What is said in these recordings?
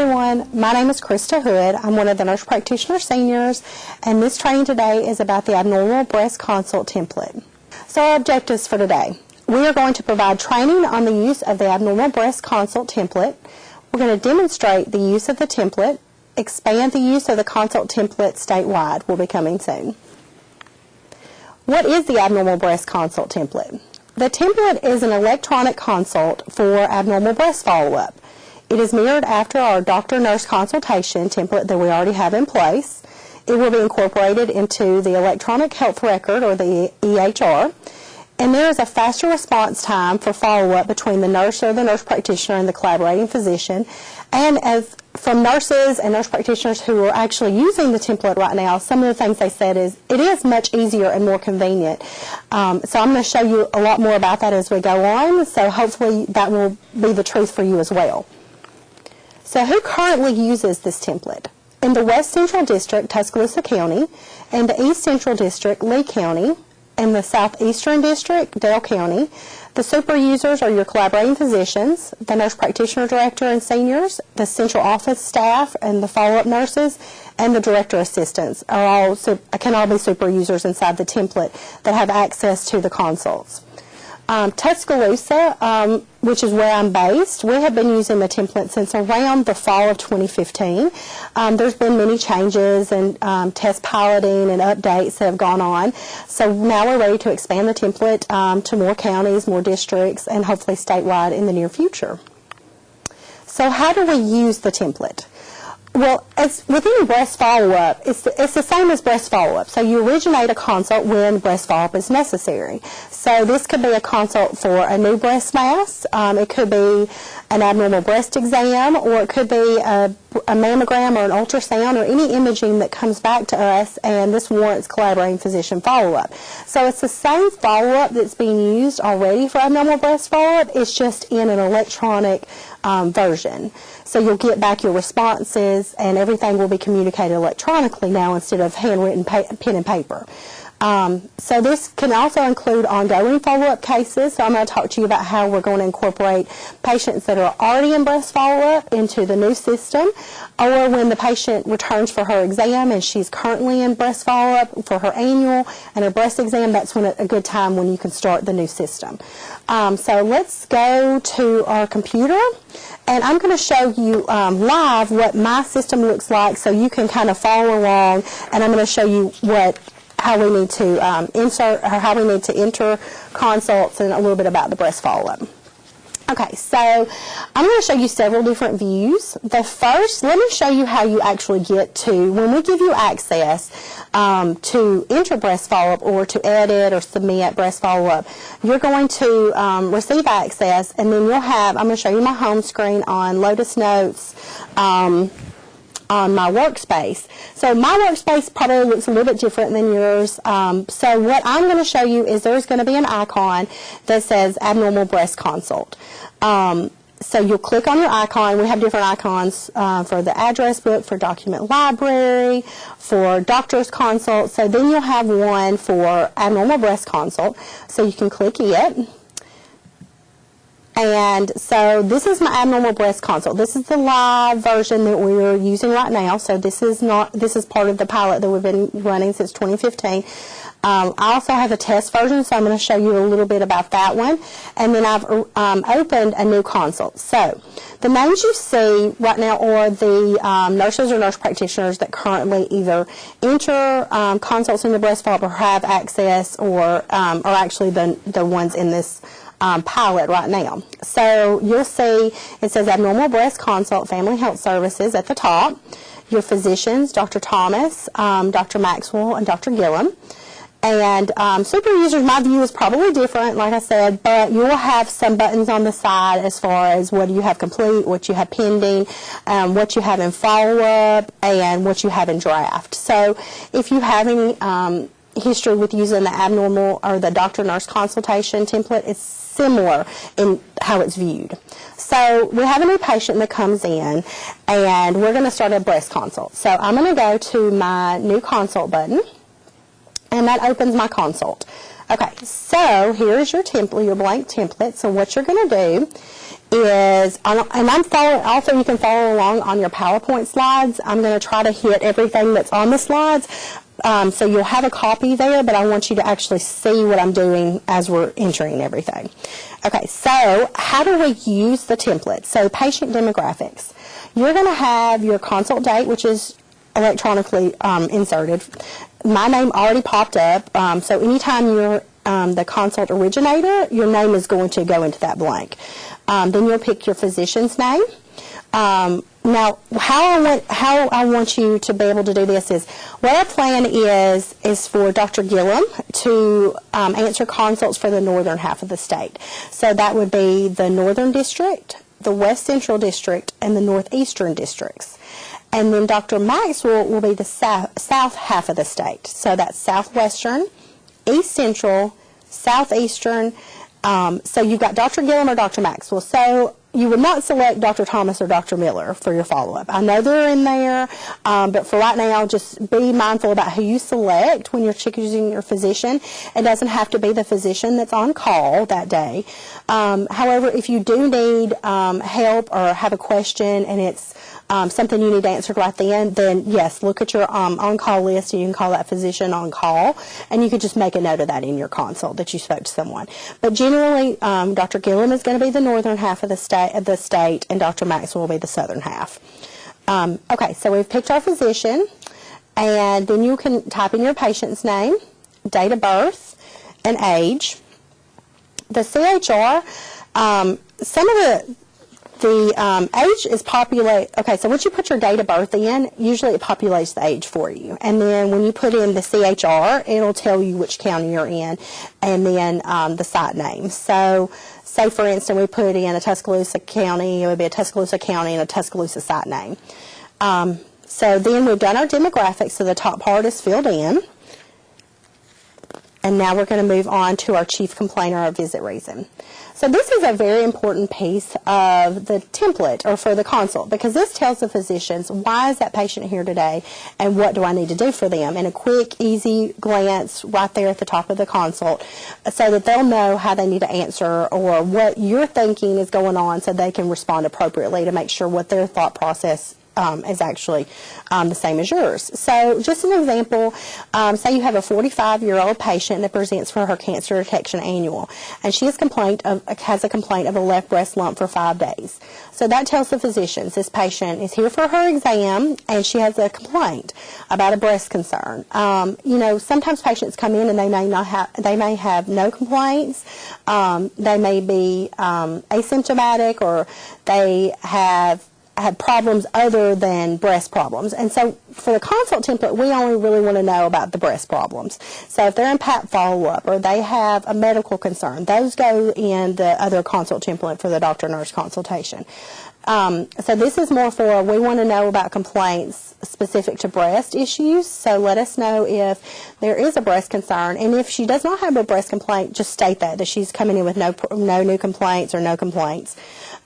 everyone, my name is Krista Hood. I'm one of the nurse practitioner seniors, and this training today is about the abnormal breast consult template. So our objectives for today. We are going to provide training on the use of the abnormal breast consult template. We're going to demonstrate the use of the template, expand the use of the consult template statewide. Will be coming soon. What is the abnormal breast consult template? The template is an electronic consult for abnormal breast follow-up. It is mirrored after our Doctor-Nurse Consultation template that we already have in place. It will be incorporated into the electronic health record, or the EHR, and there is a faster response time for follow-up between the nurse or the nurse practitioner and the collaborating physician. And as from nurses and nurse practitioners who are actually using the template right now, some of the things they said is it is much easier and more convenient. So I'm going to show you a lot more about that as we go on, so hopefully that will be the truth for you as well. So who currently uses this template? In the West Central District, Tuscaloosa County, and the East Central District, Lee County, and the Southeastern District, Dale County, the super users are your collaborating physicians, the nurse practitioner director and seniors, the central office staff and the follow-up nurses, and the director assistants can all be super users inside the template that have access to the consults. Tuscaloosa, which is where I'm based, we have been using the template since around the fall of 2015. There's been many changes and test piloting and updates that have gone on. So now we're ready to expand the template to more counties, more districts, and hopefully statewide in the near future. So how do we use the template? Well, within breast follow-up, it's the same as breast follow-up. So you originate a consult when breast follow-up is necessary. So this could be a consult for a new breast mass. It could be an abnormal breast exam, or it could be a mammogram or an ultrasound or any imaging that comes back to us, and this warrants collaborating physician follow-up. So it's the same follow-up that's being used already for abnormal breast follow-up. It's just in an electronic version. So you'll get back your responses, and everything will be communicated electronically now instead of handwritten pen and paper. So this can also include ongoing follow-up cases. So I'm going to talk to you about how we're going to incorporate patients that are already in breast follow-up into the new system, or when the patient returns for her exam and she's currently in breast follow-up for her annual and her breast exam. That's when a good time when you can start the new system. So let's go to our computer, and I'm going to show you live what my system looks like so you can kind of follow along, and I'm going to show you how we need to insert, or how we need to enter consults, and a little bit about the breast follow-up. Okay, so I'm going to show you several different views. The first, let me show you how you actually get to, when we give you access to enter breast follow-up or to edit or submit breast follow-up, you're going to receive access, and then you'll have, I'm going to show you my home screen on Lotus Notes, on my workspace. So my workspace probably looks a little bit different than yours. So what I'm going to show you is there's going to be an icon that says Abnormal Breast Consult. So you'll click on your icon. We have different icons for the address book, for document library, for doctor's consult. So then you'll have one for Abnormal Breast Consult. So you can click it. And so this is my abnormal breast consult. This is the live version that we're using right now. So this is part of the pilot that we've been running since 2015. I also have a test version, so I'm going to show you a little bit about that one. And then I've opened a new consult. So the names you see right now are the nurses or nurse practitioners that currently either enter consults in the breast follow-up or have access, or are actually the ones in this pilot right now. So you'll see it says Abnormal Breast Consult Family Health Services at the top. Your physicians, Dr. Thomas, Dr. Maxwell, and Dr. Gillum. And super users, my view is probably different, like I said, but you will have some buttons on the side as far as what you have complete, what you have pending, what you have in follow-up, and what you have in draft. So if you have any history with using the abnormal or the Doctor-Nurse Consultation template, it's similar in how it's viewed. So we have a new patient that comes in, and we're going to start a breast consult. So I'm going to go to my new consult button, and that opens my consult. Okay, so here's your template, your blank template. So what you're going to do is, and I'm following, also you can follow along on your PowerPoint slides. I'm going to try to hit everything that's on the slides. So you'll have a copy there, but I want you to actually see what I'm doing as we're entering everything. Okay, so how do we use the template? So patient demographics. You're going to have your consult date, which is electronically inserted. My name already popped up, so anytime you're the consult originator, your name is going to go into that blank. Then you'll pick your physician's name. Now, how I want you to be able to do this is, what our plan is for Dr. Gillum to answer consults for the northern half of the state. So that would be the northern district, the west central district, and the northeastern districts. And then Dr. Maxwell will be the south half of the state. So that's southwestern, east central, southeastern. So you've got Dr. Gillum or Dr. Maxwell. So you would not select Dr. Thomas or Dr. Miller for your follow-up. I know they're in there, but for right now, just be mindful about who you select when you're choosing your physician. It doesn't have to be the physician that's on call that day. However, if you do need help or have a question and it's something you need answered right then yes, look at your on-call list and you can call that physician on call, and you could just make a note of that in your consult that you spoke to someone. But generally, Dr. Gillum is going to be the northern half of the state, and Dr. Maxwell will be the southern half. Okay, so we've picked our physician, and then you can type in your patient's name, date of birth, and age. The CHR, some of the age is populate. Okay, so once you put your date of birth in, usually it populates the age for you. And then when you put in the CHR, it'll tell you which county you're in, and then the site name. So, say for instance, we put in a Tuscaloosa County, it would be a Tuscaloosa County and a Tuscaloosa site name. So then we've done our demographics, so the top part is filled in. And now we're going to move on to our chief complainer or visit reason. So this is a very important piece of the template or for the consult, because this tells the physicians, why is that patient here today and what do I need to do for them, in a quick, easy glance right there at the top of the consult, so that they'll know how they need to answer or what you're thinking is going on, so they can respond appropriately to make sure what their thought process is actually the same as yours. So just an example, say you have a 45-year-old patient that presents for her cancer detection annual, and she has a complaint of a left breast lump for 5 days. So that tells the physicians this patient is here for her exam and she has a complaint about a breast concern. You know, sometimes patients come in and they may have no complaints. They may be asymptomatic, or they have problems other than breast problems. And so for the consult template, we only really want to know about the breast problems. So if they're in PAP follow-up or they have a medical concern, those go in the other consult template for the doctor-nurse consultation. So this is more for, we want to know about complaints specific to breast issues. So let us know if there is a breast concern. And if she does not have a breast complaint, just state that she's coming in with no new complaints or no complaints.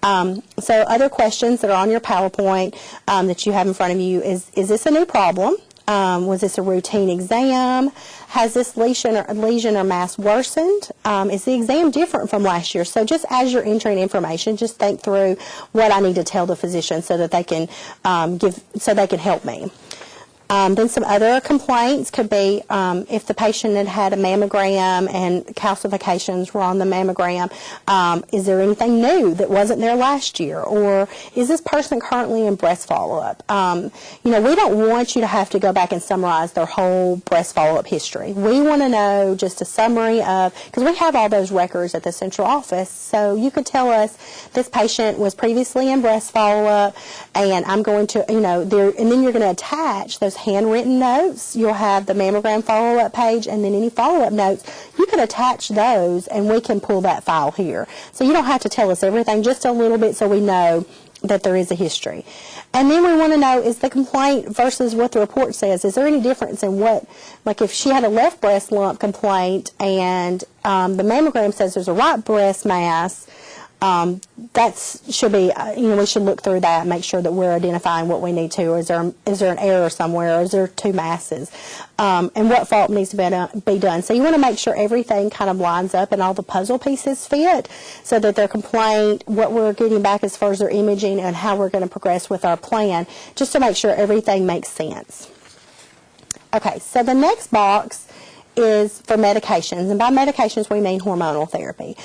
So other questions that are on your PowerPoint that you have in front of you is this a new problem? Was this a routine exam? Has this lesion or mass worsened? Is the exam different from last year? So just as you're entering information, just think through what I need to tell the physician so that they can help me. Then some other complaints could be if the patient had a mammogram and calcifications were on the mammogram, is there anything new that wasn't there last year? Or is this person currently in breast follow-up? You know, we don't want you to have to go back and summarize their whole breast follow-up history. We want to know just a summary of, because we have all those records at the central office, so you could tell us this patient was previously in breast follow-up, and I'm going to, you know, and then you're going to attach those handwritten notes. You'll have the mammogram follow-up page, and then any follow-up notes, you can attach those and we can pull that file here. So you don't have to tell us everything, just a little bit so we know that there is a history. And then we want to know, is the complaint versus what the report says, is there any difference in what, like if she had a left breast lump complaint and the mammogram says there's a right breast mass, should be, we should look through that and make sure that we're identifying what we need to. Or is there an error somewhere? Or is there two masses? And what fault needs to be done? So you want to make sure everything kind of lines up and all the puzzle pieces fit, so that their complaint, what we're getting back as far as their imaging, and how we're going to progress with our plan, just to make sure everything makes sense. Okay, so the next box is for medications, and by medications we mean hormonal therapy.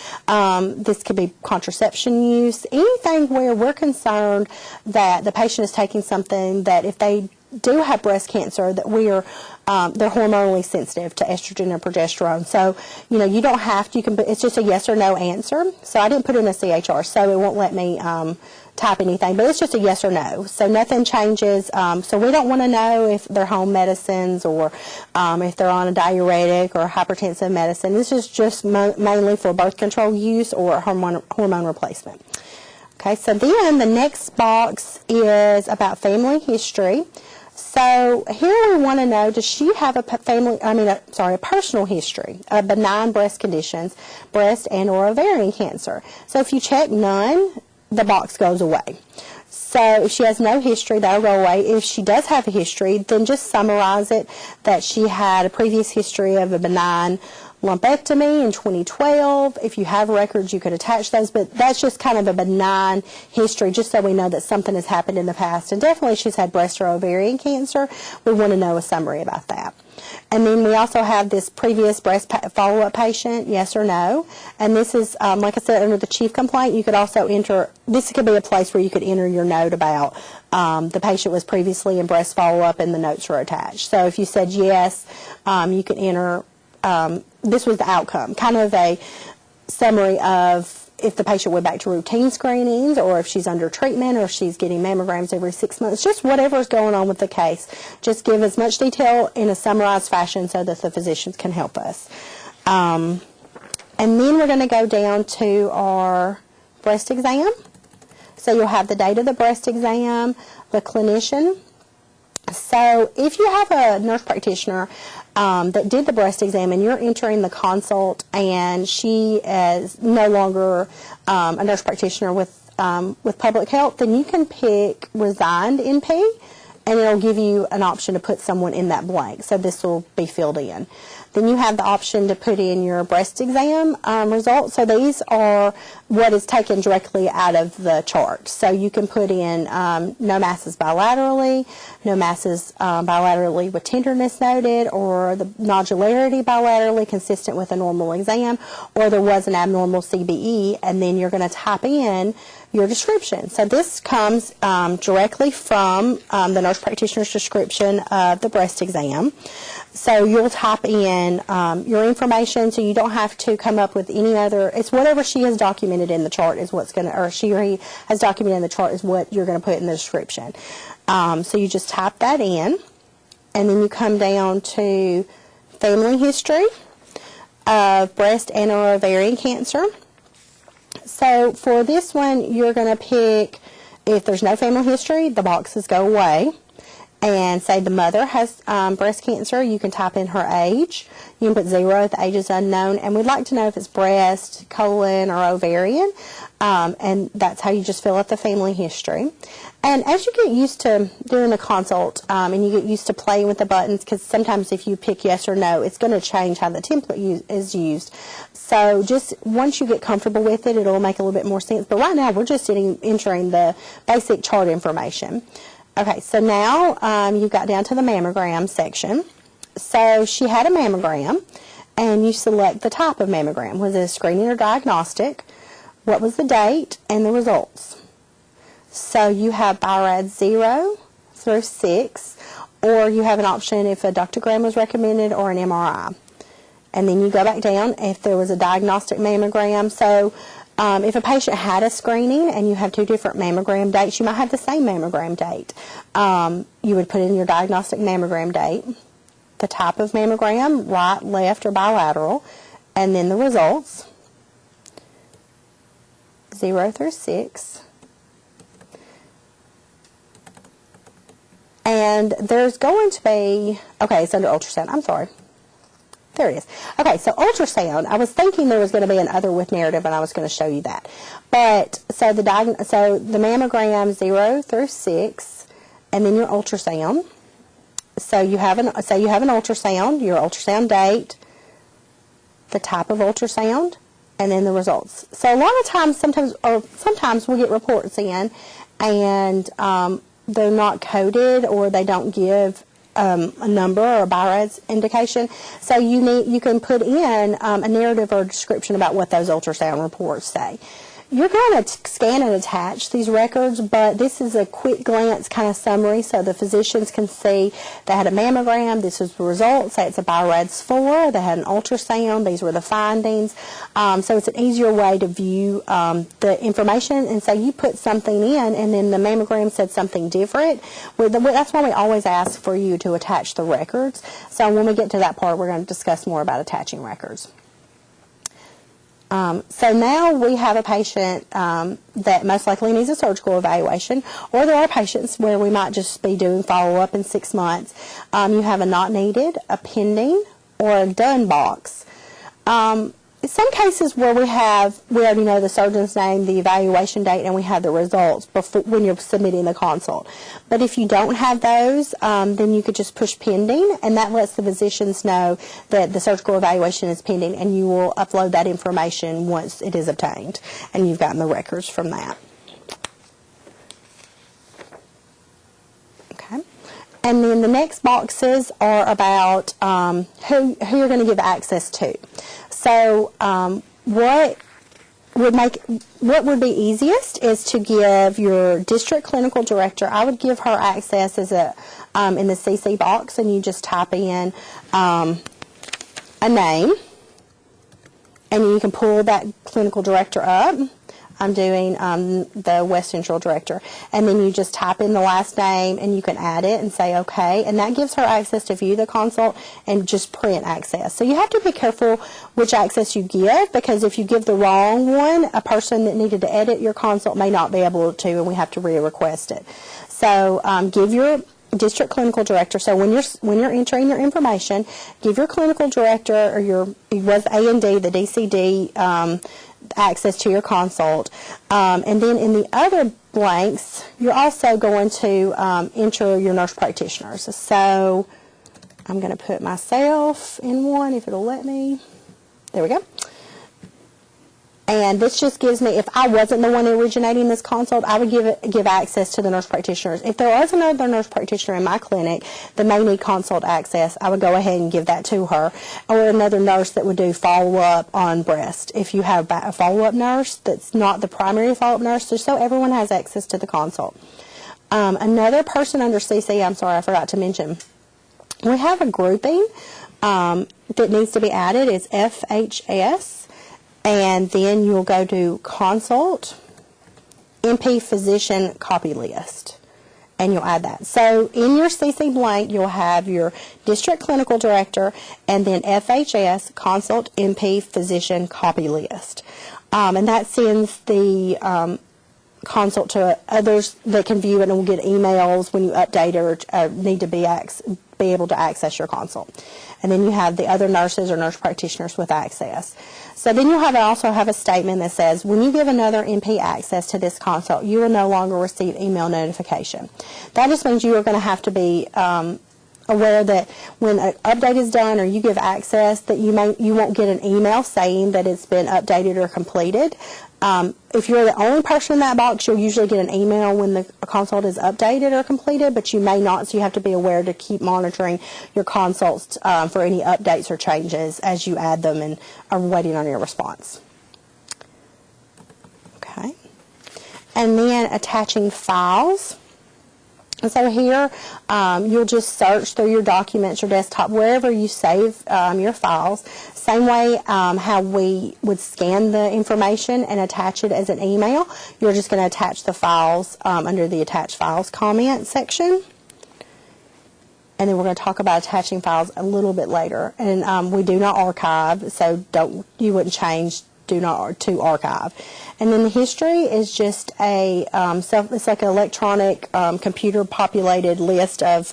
This could be contraception use, anything where we're concerned that the patient is taking something that if they do have breast cancer, that they're hormonally sensitive to estrogen or progesterone. So, you don't have to, it's just a yes or no answer. So I didn't put in a CHR, so it won't let me type anything, but it's just a yes or no. So nothing changes. So we don't want to know if they're home medicines or if they're on a diuretic or hypertensive medicine. This is just mainly for birth control use or hormone replacement. Okay, so then the next box is about family history. So here we want to know, does she have a personal history of benign breast conditions, breast and or ovarian cancer? So if you check none, the box goes away. So if she has no history, that'll go away. If she does have a history, then just summarize it that she had a previous history of a benign lumpectomy in 2012. If you have records, you could attach those, but that's just kind of a benign history, just so we know that something has happened in the past. And definitely if she's had breast or ovarian cancer, we want to know a summary about that. And then we also have this previous breast follow-up patient, yes or no. And this is, like I said, under the chief complaint, you could also enter, this could be a place where you could enter your note about the patient was previously in breast follow-up and the notes are attached. So if you said yes, you could enter, this was the outcome, kind of a summary of if the patient went back to routine screenings, or if she's under treatment, or if she's getting mammograms every 6 months, just whatever's going on with the case. Just give as much detail in a summarized fashion so that the physicians can help us. And then we're going to go down to our breast exam. So you'll have the date of the breast exam, the clinician. So if you have a nurse practitioner that did the breast exam and you're entering the consult and she is no longer a nurse practitioner with public health, then you can pick resigned NP, and it'll give you an option to put someone in that blank. So this will be filled in. Then you have the option to put in your breast exam results. So these are what is taken directly out of the chart. So you can put in no masses bilaterally, no masses bilaterally with tenderness noted, or the nodularity bilaterally consistent with a normal exam, or there was an abnormal CBE, and then you're going to type in your description. So this comes directly from the nurse practitioner's description of the breast exam. So you'll type in your information, so you don't have to come up with any other, it's whatever she has documented in the chart is what's going to, or she or he has documented in the chart is what you're going to put in the description. So you just type that in, and then you come down to family history of breast and or ovarian cancer. So for this one, you're going to pick, if there's no family history, the boxes go away. And say the mother has breast cancer, you can type in her age. You can put 0 if the age is unknown. And we'd like to know if it's breast, colon, or ovarian. And that's how you just fill out the family history. And as you get used to doing the consult and you get used to playing with the buttons, because sometimes if you pick yes or no, it's going to change how the template is used. So just once you get comfortable with it, it'll make a little bit more sense. But right now, we're just entering the basic chart information. Okay, so now you've got down to the mammogram section. So she had a mammogram, and you select the type of mammogram. Was it a screening or diagnostic? What was the date and the results? So you have BI-RAD 0 through 6, or you have an option if a ductogram was recommended or an MRI. And then you go back down if there was a diagnostic mammogram. So if a patient had a screening and you have 2 different mammogram dates, you might have the same mammogram date. You would put in your diagnostic mammogram date, the type of mammogram, right, left, or bilateral, and then the results, 0 through 6. And there's going to be, okay, it's under ultrasound, I'm sorry. There it is. Okay, so ultrasound. I was thinking there was going to be an other with narrative, and I was going to show you that. But so the mammogram 0 through 6, and then your ultrasound. So you have an ultrasound, your ultrasound date, the type of ultrasound, and then the results. So a lot of times, sometimes we get reports in, and they're not coded, or they don't give a number or a BI-RADS indication. So you can put in a narrative or a description about what those ultrasound reports say. You're going to scan and attach these records, but this is a quick glance kind of summary so the physicians can see they had a mammogram, this was the results, say it's a BI-RADS 4, they had an ultrasound, these were the findings. So it's an easier way to view the information, and so you put something in and then the mammogram said something different. That's why we always ask for you to attach the records. So when we get to that part, we're going to discuss more about attaching records. So now we have a patient that most likely needs a surgical evaluation, or there are patients where we might just be doing follow-up in 6 months. You have a not needed, a pending, or a done box. In some cases where we already know the surgeon's name, the evaluation date, and we have the results when you're submitting the consult. But if you don't have those, then you could just push pending, and that lets the physicians know that the surgical evaluation is pending, and you will upload that information once it is obtained, and you've gotten the records from that. Okay. And then the next boxes are about who you're going to give access to. So what would be easiest is to give your district clinical director. I would give her access as in the CC box, and you just type in a name, and you can pull that clinical director up. I'm doing the West Central director, and then you just type in the last name, and you can add it and say okay, and that gives her access to view the consult and just print access. So you have to be careful which access you give, because if you give the wrong one, a person that needed to edit your consult may not be able to, and we have to re-request it. So give your district clinical director. So when you're entering your information, give your clinical director or it was A&D, the DCD, access to your consult. And then in the other blanks, you're also going to enter your nurse practitioners. So I'm going to put myself in one, if it'll let me. There we go. And this just gives me, if I wasn't the one originating this consult, I would give access to the nurse practitioners. If there was another nurse practitioner in my clinic that may need consult access, I would go ahead and give that to her. Or another nurse that would do follow-up on breast. If you have a follow-up nurse that's not the primary follow-up nurse, just so everyone has access to the consult. Another person under CC, I'm sorry, I forgot to mention, we have a grouping that needs to be added. It's FHS. And then you'll go to Consult, MP Physician Copy List, and you'll add that. So in your CC blank, you'll have your District Clinical Director, and then FHS, Consult, MP Physician Copy List. And that sends the consult to others that can view it, and will get emails when you update or need to be able to access your consult. And then you have the other nurses or nurse practitioners with access. So then you'll also have a statement that says, when you give another MP access to this consult, you will no longer receive email notification. That just means you are going to have to be aware that when an update is done or you give access, that you won't get an email saying that it's been updated or completed. If you're the only person in that box, you'll usually get an email when the consult is updated or completed, but you may not, so you have to be aware to keep monitoring your consults for any updates or changes as you add them and are waiting on your response. Okay. And then attaching files. And so here, you'll just search through your documents, your desktop, wherever you save your files. Same way how we would scan the information and attach it as an email, you're just going to attach the files under the Attach Files comment section. And then we're going to talk about attaching files a little bit later. And we do not archive, so you wouldn't change to archive. And then the history is just it's like an electronic computer populated list of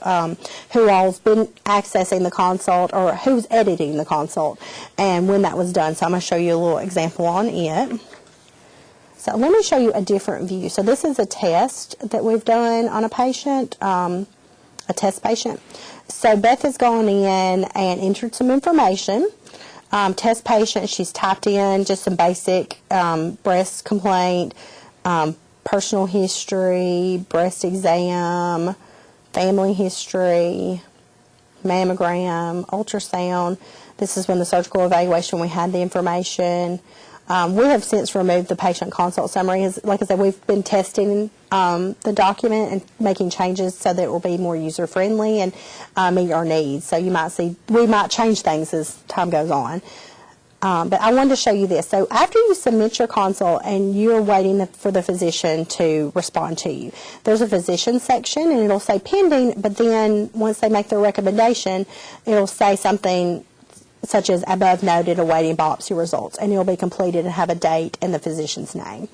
who all's been accessing the consult or who's editing the consult and when that was done. So I'm going to show you a little example on it. So let me show you a different view. So this is a test that we've done on a patient, a test patient. So Beth has gone in and entered some information. Test patient, she's typed in just some basic breast complaint, personal history, breast exam, family history, mammogram, ultrasound. This is when the surgical evaluation we had the information. We have since removed the patient consult summary. Like I said, we've been testing the document and making changes so that it will be more user-friendly and meet our needs. So you might see, we might change things as time goes on. But I wanted to show you this. So after you submit your consult and you're waiting for the physician to respond to you, there's a physician section and it'll say pending, but then once they make their recommendation, it'll say something such as above noted awaiting biopsy results, and it'll be completed and have a date and the physician's name.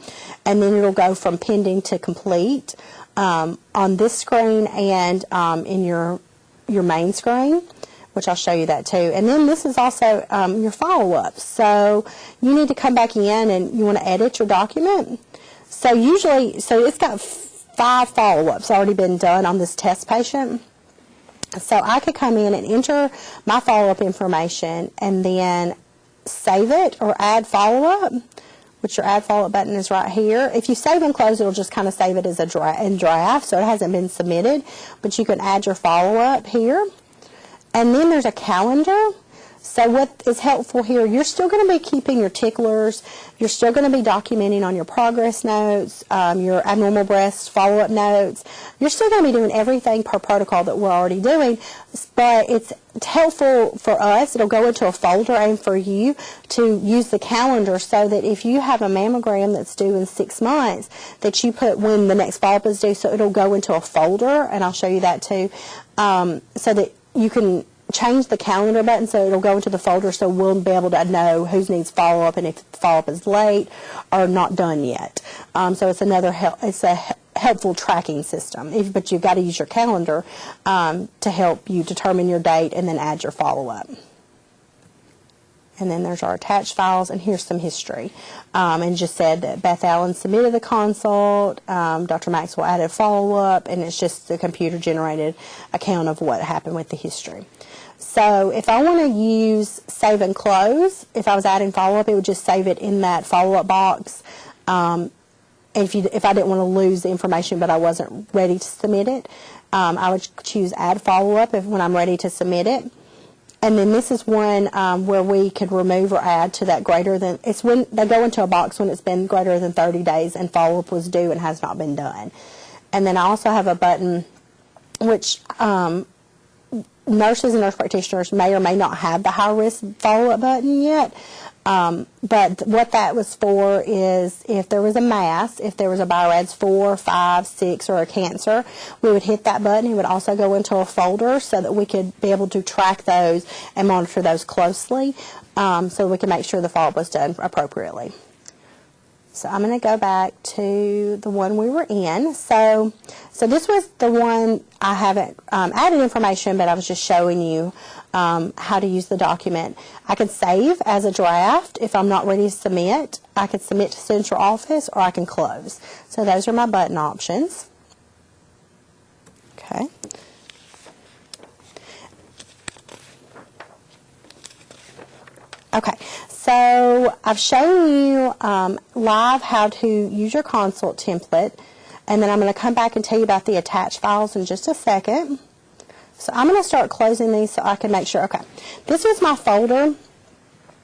And then it'll go from pending to complete on this screen and in your main screen, which I'll show you that too. And then this is also your follow-up. So you need to come back in and you want to edit your document. So it's got 5 follow-ups already been done on this test patient. So I could come in and enter my follow-up information and then save it or add follow-up, which your add follow-up button is right here. If you save and close, it'll just kind of save it as in draft, so it hasn't been submitted, but you can add your follow-up here. And then there's a calendar. So what is helpful here, you're still going to be keeping your ticklers, you're still going to be documenting on your progress notes, your abnormal breast follow-up notes. You're still going to be doing everything per protocol that we're already doing, but it's helpful for us. It'll go into a folder and for you to use the calendar so that if you have a mammogram that's due in 6 months, that you put when the next follow-up is due, so it'll go into a folder, and I'll show you that too, so that you can change the calendar button so it'll go into the folder so we'll be able to know who needs follow-up and if follow-up is late or not done yet. So it's a helpful tracking system, but you've got to use your calendar to help you determine your date and then add your follow-up. And then there's our attached files, and here's some history. And just said that Beth Allen submitted the consult, Dr. Maxwell added follow-up, and it's just the computer-generated account of what happened with the history. So if I want to use save and close, if I was adding follow-up, it would just save it in that follow-up box. And if I didn't want to lose the information but I wasn't ready to submit it, I would choose add follow-up when I'm ready to submit it. And then this is one where we could remove or add to that greater than, it's when they go into a box when it's been greater than 30 days and follow-up was due and has not been done. And then I also have a button which nurses and nurse practitioners may or may not have the high-risk follow-up button yet. But what that was for is if there was a mass, if there was a BIRADS 4, 5, 6, or a cancer, we would hit that button. It would also go into a folder so that we could be able to track those and monitor those closely so we can make sure the follow-up was done appropriately. So I'm going to go back to the one we were in. So this was the one I haven't added information, but I was just showing you how to use the document. I could save as a draft if I'm not ready to submit. I could submit to central office, or I can close. So those are my button options. Okay. Okay, so I've shown you live how to use your consult template, and then I'm going to come back and tell you about the attached files in just a second. So I'm going to start closing these so I can make sure. Okay, this is my folder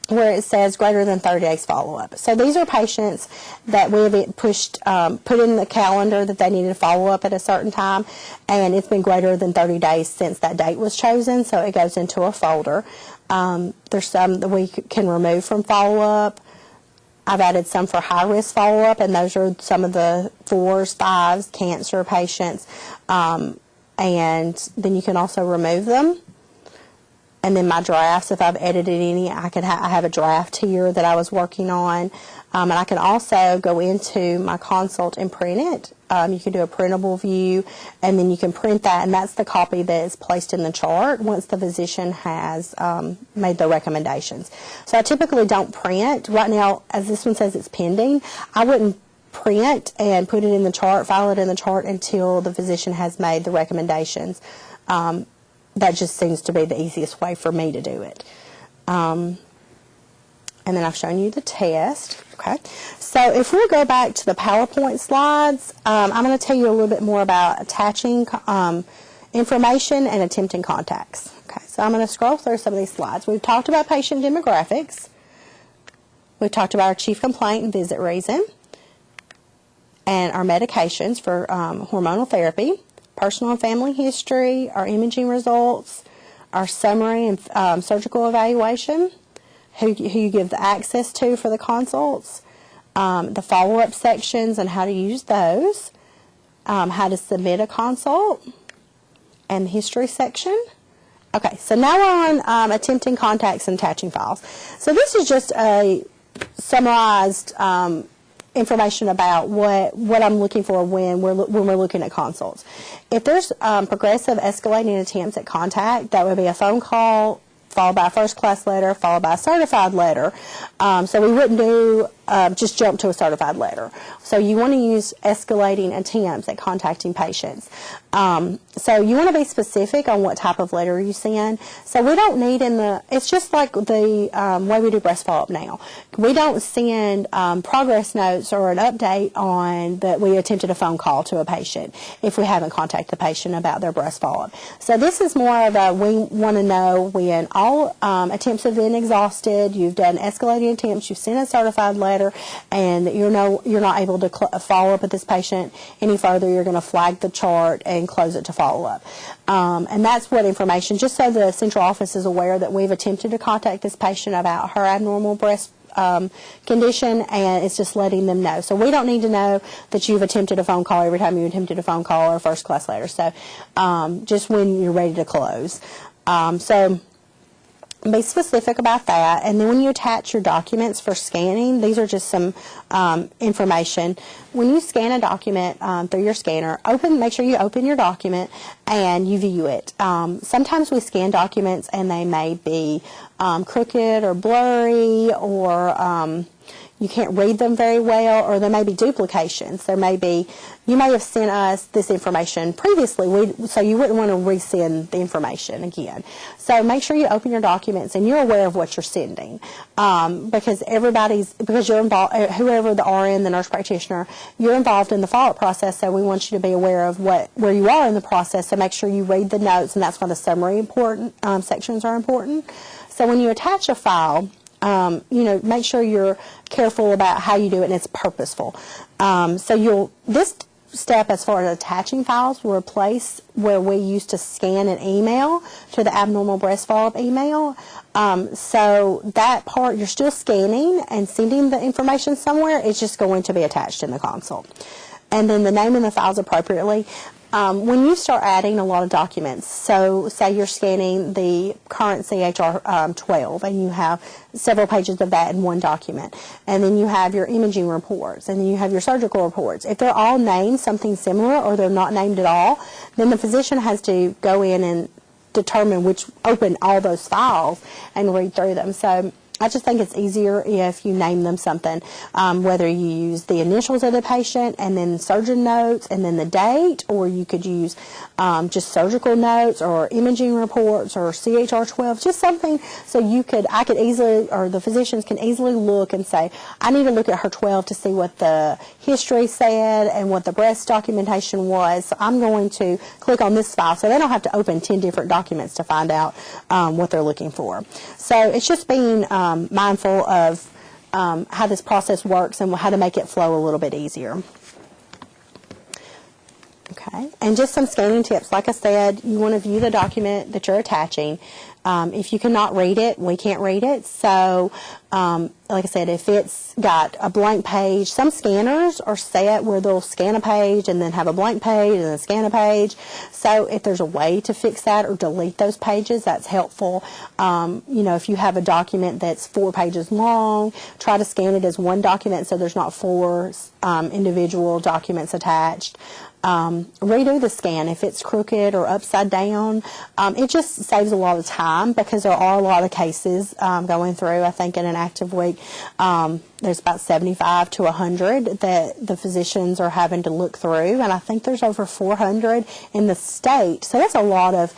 where it says greater than 30 days follow-up. So these are patients that we have put in the calendar that they needed to follow up at a certain time, and it's been greater than 30 days since that date was chosen, so it goes into a folder. There's some that we can remove from follow-up. I've added some for high-risk follow-up, and those are some of the 4s, 5s, cancer patients, and then you can also remove them. And then my drafts, if I've edited any, I have a draft here that I was working on. And I can also go into my consult and print it. You can do a printable view, and then you can print that, and that's the copy that is placed in the chart once the physician has made the recommendations. So I typically don't print. Right now, as this one says it's pending, I wouldn't print and put it in the chart, file it in the chart until the physician has made the recommendations. That just seems to be the easiest way for me to do it. And then I've shown you the test. Okay. So if we go back to the PowerPoint slides, I'm going to tell you a little bit more about attaching information and attempting contacts. Okay. So I'm going to scroll through some of these slides. We've talked about patient demographics. We've talked about our chief complaint and visit reason, and our medications for hormonal therapy, personal and family history, our imaging results, our summary and surgical evaluation, who you give the access to for the consults, the follow-up sections and how to use those, how to submit a consult, and the history section. Okay, so now we're on attempting contacts and attaching files. So this is just a summarized information about what I'm looking for when we're looking at consults. If there's progressive escalating attempts at contact, that would be a phone call followed by a first-class letter, followed by a certified letter. So we wouldn't do just jump to a certified letter. So you want to use escalating attempts at contacting patients. So you want to be specific on what type of letter you send. So we don't need it's just like the way we do breast follow-up now. We don't send progress notes or an update on that we attempted a phone call to a patient if we haven't contacted the patient about their breast follow-up. So this is more of a, we want to know when all attempts have been exhausted, you've done escalating attempts, you've sent a certified letter, and you're not able to follow up with this patient any further. You're going to flag the chart and close it to follow up. And that's what information, just so the central office is aware that we've attempted to contact this patient about her abnormal breast condition, and it's just letting them know. So we don't need to know that you've attempted a phone call every time you attempted a phone call or a first class letter. So just when you're ready to close. So be specific about that. And then when you attach your documents for scanning, these are just some information. When you scan a document through your scanner, make sure you open your document and you view it. Sometimes we scan documents and they may be crooked or blurry, or you can't read them very well, or there may be duplications. You may have sent us this information previously, so you wouldn't want to resend the information again. So make sure you open your documents and you're aware of what you're sending, because you're involved, whoever the RN, the nurse practitioner, you're involved in the follow-up process, so we want you to be aware of where you are in the process, so make sure you read the notes, and that's why the summary sections are important. So when you attach a file, make sure you're careful about how you do it and it's purposeful. This step, as far as attaching files, will replace where we used to scan an email to the abnormal breast follow-up email. So that part, you're still scanning and sending the information somewhere. It's just going to be attached in the consult. And then the name in the files appropriately. When you start adding a lot of documents, so say you're scanning the current CHR 12 and you have several pages of that in one document, and then you have your imaging reports, and then you have your surgical reports. If they're all named something similar or they're not named at all, then the physician has to go in and determine open all those files and read through them. So I just think it's easier if you name them something, whether you use the initials of the patient and then surgeon notes and then the date, or you could use just surgical notes or imaging reports or CHR12, just something so I could easily, or the physicians can easily look and say, I need to look at her 12 to see what the history said and what the breast documentation was. So I'm going to click on this file, so they don't have to open 10 different documents to find out what they're looking for. So it's just being mindful of how this process works and how to make it flow a little bit easier. Okay, and just some scanning tips. Like I said, you want to view the document that you're attaching. If you cannot read it, we can't read it. So, like I said, if it's got a blank page, some scanners are set where they'll scan a page and then have a blank page and then scan a page. So if there's a way to fix that or delete those pages, that's helpful. If you have a document that's 4 pages long, try to scan it as one document so there's not 4 individual documents attached. Redo the scan if it's crooked or upside down. It just saves a lot of time because there are a lot of cases going through. I think in an active week there's about 75 to 100 that the physicians are having to look through, and I think there's over 400 in the state. So that's a lot of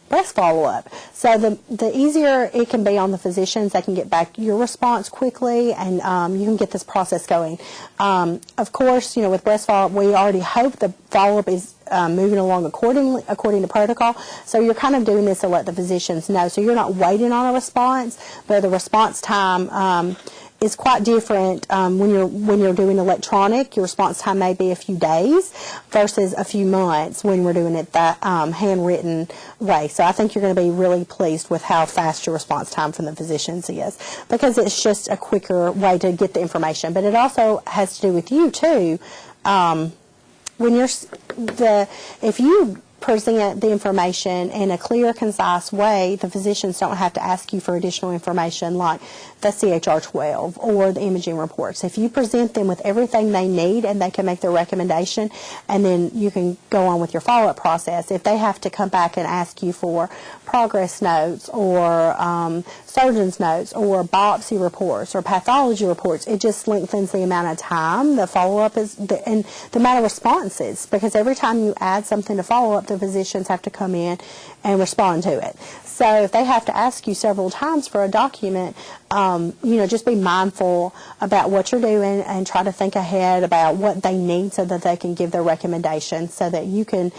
breast follow-up. So the easier it can be on the physicians, they can get back your response quickly, and you can get this process going. Of course, with breast follow-up, we already hope the follow-up is moving along according to protocol. So you're kind of doing this to let the physicians know. So you're not waiting on a response, but the response time is quite different when you're doing electronic. Your response time may be a few days versus a few months when we're doing it that handwritten way. So I think you're going to be really pleased with how fast your response time from the physicians is, because it's just a quicker way to get the information. But it also has to do with you too. If you present the information in a clear, concise way, the physicians don't have to ask you for additional information like the CHR12 or the imaging reports. If you present them with everything they need and they can make their recommendation, and then you can go on with your follow-up process. If they have to come back and ask you for progress notes or surgeon's notes or biopsy reports or pathology reports, it just lengthens the amount of time the follow-up is and the amount of responses, because every time you add something to follow-up, the physicians have to come in and respond to it. So if they have to ask you several times for a document, just be mindful about what you're doing and try to think ahead about what they need so that they can give their recommendations, so that you can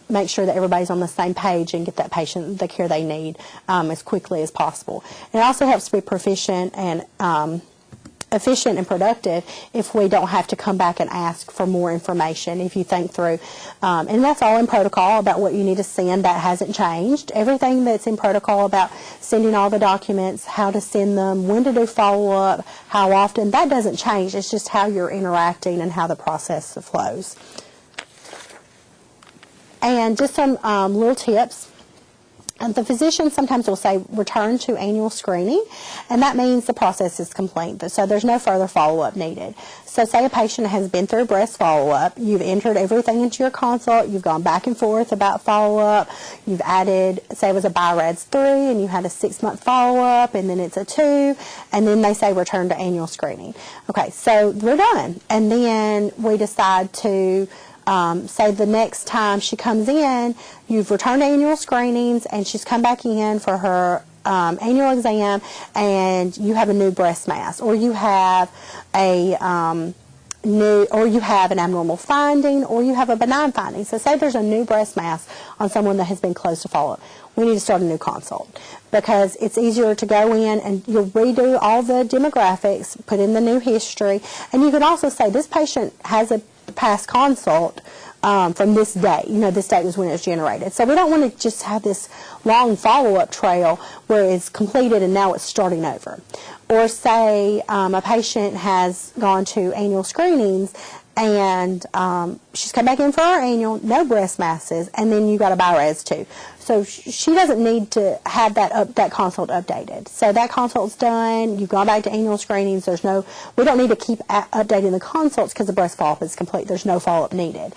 make sure that everybody's on the same page and get that patient the care they need as quickly as possible. It also helps to be proficient and efficient and productive if we don't have to come back and ask for more information, if you think through. And that's all in protocol about what you need to send. That hasn't changed. Everything that's in protocol about sending all the documents, how to send them, when to do follow-up, how often, that doesn't change. It's just how you're interacting and how the process flows. And just some little tips. The physician sometimes will say return to annual screening, and that means the process is complete. So there's no further follow-up needed. So say a patient has been through breast follow-up, you've entered everything into your consult, you've gone back and forth about follow-up, you've added, say it was a BI-RADS 3 and you had a 6-month follow-up, and then it's a 2, and then they say return to annual screening. Okay, so we're done. And then we decide to say the next time she comes in, you've returned to annual screenings and she's come back in for her annual exam, and you have a new breast mass, or you have an abnormal finding, or you have a benign finding. So say there's a new breast mass on someone that has been close to follow-up. We need to start a new consult, because it's easier to go in and you'll redo all the demographics, put in the new history, and you can also say this patient has a past consult from this date. This date was when it was generated. So we don't want to just have this long follow-up trail where it's completed and now it's starting over. Or say a patient has gone to annual screenings and she's come back in for her annual, no breast masses, and then you got a BI-RADS 2. So she doesn't need to have that consult updated. So that consult's done. You've gone back to annual screenings. We don't need to keep updating the consults because the breast follow-up is complete. There's no follow-up needed.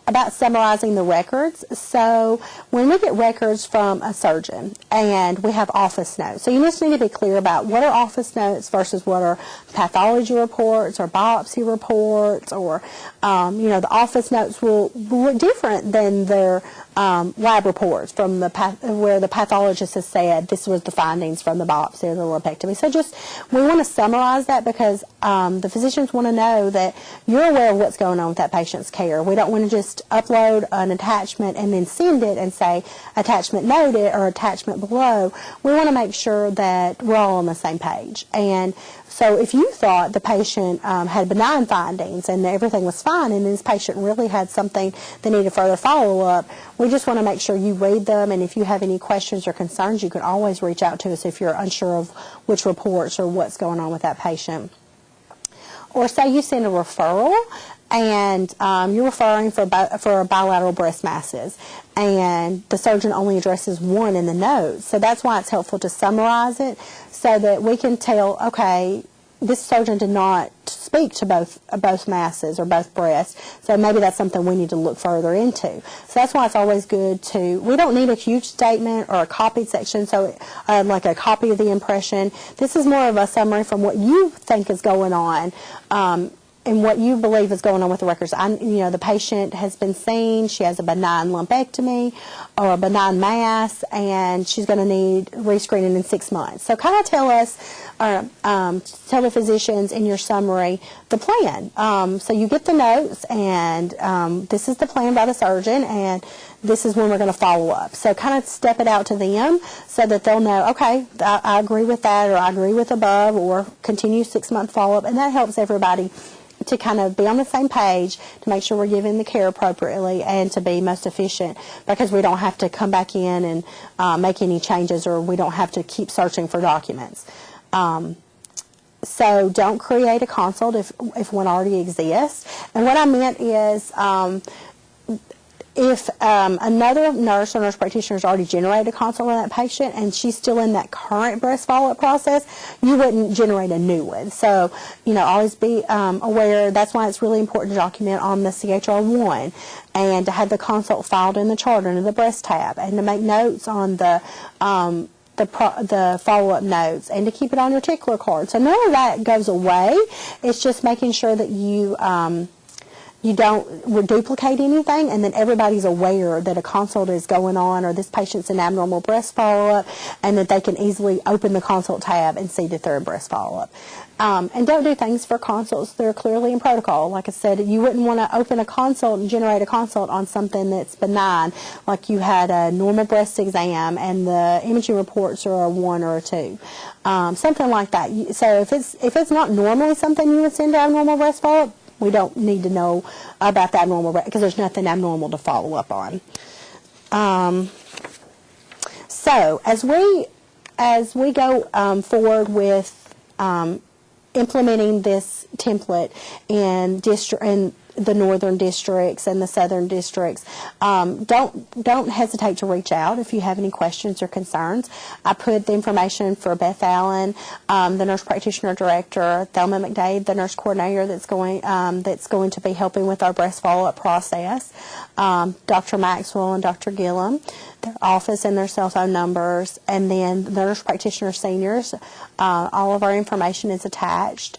About summarizing the records. So when we get records from a surgeon and we have office notes, so you just need to be clear about what are office notes versus what are pathology reports or biopsy reports, or the office notes will look different than their lab reports from where the pathologist has said this was the findings from the biopsy or the lumpectomy. So we want to summarize that, because the physicians want to know that you're aware of what's going on with that patient's care. We don't want to just just upload an attachment and then send it and say attachment noted or attachment below. We want to make sure that we're all on the same page. And so if you thought the patient had benign findings and everything was fine, and this patient really had something that needed further follow-up, we just want to make sure you read them, and if you have any questions or concerns, you can always reach out to us if you're unsure of which reports or what's going on with that patient. Or say you send a referral, and you're referring for bilateral breast masses, and the surgeon only addresses one in the notes. So that's why it's helpful to summarize it so that we can tell, okay, this surgeon did not speak to both masses or both breasts, so maybe that's something we need to look further into. So that's why it's always good to, we don't need a huge statement or a copied section, so like a copy of the impression. This is more of a summary from what you think is going on, and what you believe is going on with the records. The patient has been seen, she has a benign lumpectomy or a benign mass, and she's going to need rescreening in 6 months. So kind of tell us, tell the physicians in your summary the plan. So you get the notes, and this is the plan by the surgeon, and this is when we're going to follow up. So kind of step it out to them so that they'll know, okay, I agree with that, or I agree with above, or continue 6-month follow-up, and that helps everybody to kind of be on the same page, to make sure we're giving the care appropriately and to be most efficient, because we don't have to come back in and make any changes, or we don't have to keep searching for documents. So don't create a consult if one already exists. And what I meant is if another nurse or nurse practitioner has already generated a consult on that patient and she's still in that current breast follow-up process, you wouldn't generate a new one. So, always be aware. That's why it's really important to document on the CHR1 and to have the consult filed in the chart under the breast tab, and to make notes on the follow-up notes, and to keep it on your tickler card. So none of that goes away. It's just making sure that you don't duplicate anything, and then everybody's aware that a consult is going on, or this patient's an abnormal breast follow-up, and that they can easily open the consult tab and see that they're in breast follow-up. And don't do things for consults that are clearly in protocol. Like I said, you wouldn't want to open a consult and generate a consult on something that's benign, like you had a normal breast exam and the imaging reports are a 1 or a 2. Something like that. So if it's not normally something you would send to abnormal breast follow-up, we don't need to know about the abnormal, because there's nothing abnormal to follow up on. So as we go forward with implementing this template in the northern districts and the southern districts, don't hesitate to reach out if you have any questions or concerns. I put the information for Beth Allen, the nurse practitioner director, Thelma McDade, the nurse coordinator that's going to be helping with our breast follow-up process, Dr. Maxwell and Dr. Gillum, their office and their cell phone numbers, and then the nurse practitioner seniors. All of our information is attached.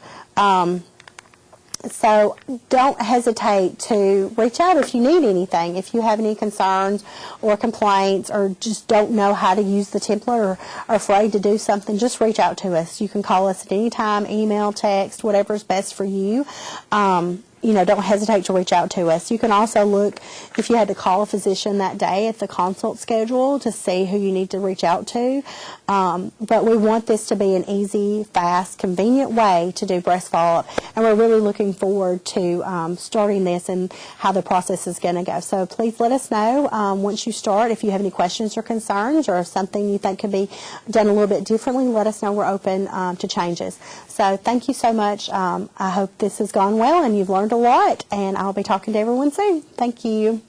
So don't hesitate to reach out if you need anything. If you have any concerns or complaints, or just don't know how to use the template, or are afraid to do something, just reach out to us. You can call us at any time, email, text, whatever's best for you. Don't hesitate to reach out to us. You can also look, if you had to call a physician that day, at the consult schedule to see who you need to reach out to. But we want this to be an easy, fast, convenient way to do breast follow-up, and we're really looking forward to starting this and how the process is going to go. So please let us know once you start. If you have any questions or concerns, or something you think could be done a little bit differently, let us know. We're open to changes. So thank you so much. I hope this has gone well and you've learned a lot, and I'll be talking to everyone soon. Thank you.